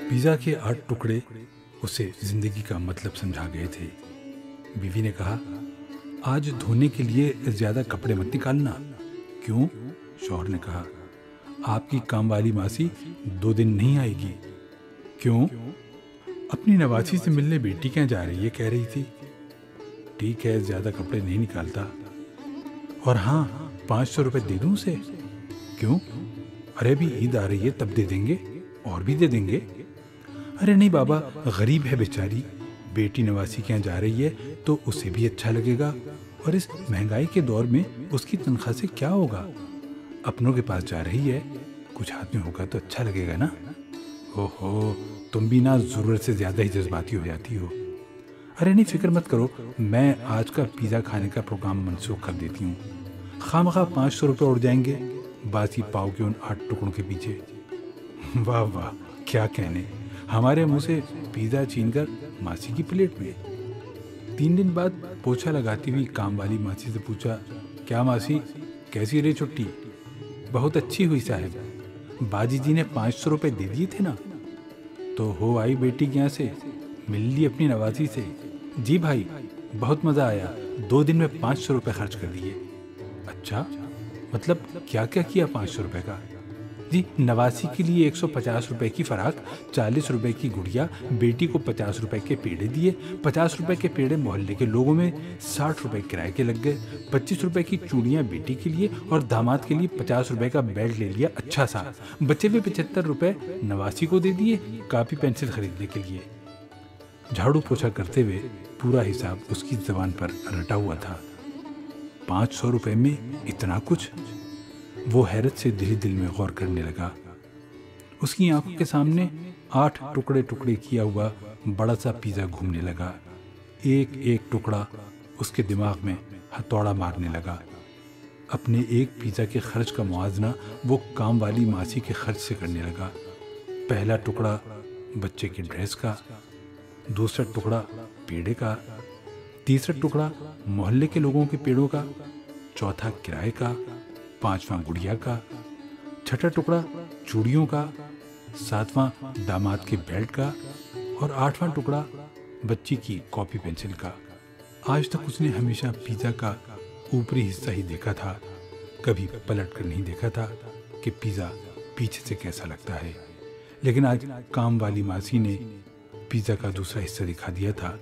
Pizza के 8 टुकड़े उसे जिंदगी का मतलब समझा गए थे। बीवी ने कहा, आज धोने के लिए ज़्यादा कपड़े मत निकालना। क्यों? शौहर ने कहा, आपकी काम वाली मासी 2 दिन नहीं आएगी। क्यों? अपनी नवासी से मिलने बेटी क्या जा रही है, कह रही थी। ठीक है, ज़्यादा कपड़े नहीं निकालता। और हाँ, 500 रुपये दे दूँ उसे? क्यों? अरे अभी ईद आ रही है, तब दे देंगे, और भी दे देंगे। अरे नहीं बाबा, गरीब है बेचारी, बेटी नवासी के यहाँ जा रही है तो उसे भी अच्छा लगेगा, और इस महंगाई के दौर में उसकी तनख्वाह से क्या होगा। अपनों के पास जा रही है, कुछ हाथ में होगा तो अच्छा लगेगा ना। ओहो, तुम भी ना ज़रूरत से ज़्यादा ही जज्बाती हो जाती हो। अरे नहीं, फिक्र मत करो, मैं आज का पिज़्ज़ा खाने का प्रोग्राम मनसूख कर देती हूँ। खामखा 500 रुपये उड़ जाएंगे बासी पाव के उन 8 टुकड़ों के पीछे। वाह वाह, क्या कहने, हमारे मुंह से पिज़्ज़ा छीनकर मासी की प्लेट में। 3 दिन बाद पोछा लगाती हुई काम वाली मासी से पूछा, क्या मासी, कैसी रही छुट्टी? बहुत अच्छी हुई साहब, बाजी जी ने 500 रुपये दे दिए थे ना। तो हो आई बेटी के यहाँ से, मिल ली अपनी नवासी से? जी भाई, बहुत मज़ा आया, 2 दिन में 500 रुपये खर्च कर दिए। अच्छा, मतलब क्या क्या किया 500 रुपये का? जी, नवासी के लिए 150 रुपये की फ़राक, 40 रुपये की गुड़िया, बेटी को 50 रुपये के पेड़े दिए, 50 रुपये के पेड़े मोहल्ले के लोगों में, 60 रुपये किराए के लग गए, 25 रुपये की चूड़ियाँ बेटी के लिए, और दामाद के लिए 50 रुपये का बेल्ट ले लिया अच्छा सा। बचे हुए 75 रुपये नवासी को दे दिए कापी पेंसिल खरीदने के लिए। झाड़ू पोछा करते हुए पूरा हिसाब उसकी ज़बान पर रटा हुआ था। 500 रुपये में इतना कुछ? वो हैरत से दिल में गौर करने लगा। उसकी आंखों के सामने 8 टुकड़े टुकड़े किया हुआ बड़ा सा पिज़्ज़ा घूमने लगा। एक एक टुकड़ा उसके दिमाग में हथौड़ा मारने लगा। अपने एक पिज़्ज़ा के खर्च का मुआवजा वो काम वाली मासी के खर्च से करने लगा। पहला टुकड़ा बच्चे के ड्रेस का, दूसरा टुकड़ा पेड़े का, तीसरा टुकड़ा मोहल्ले के लोगों के पेड़ों का, चौथा किराए का, 5वां गुड़िया का, छठा टुकड़ा चूड़ियों का, 7वां दामाद के बेल्ट का, और 8वां टुकड़ा बच्ची की कॉपी पेंसिल का। आज तक उसने हमेशा पिज़्ज़ा का ऊपरी हिस्सा ही देखा था, कभी पलट कर नहीं देखा था कि पिज़्ज़ा पीछे से कैसा लगता है। लेकिन आज काम वाली मासी ने पिज़्ज़ा का दूसरा हिस्सा दिखा दिया था।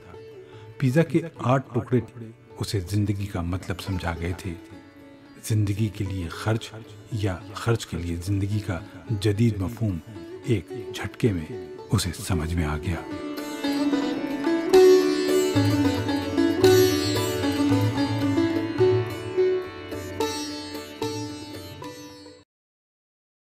पिज़्ज़ा के 8 टुकड़े उसे जिंदगी का मतलब समझा गए थे। जिंदगी के लिए खर्च या खर्च के लिए जिंदगी का जदीद मफहूम एक झटके में उसे समझ में आ गया।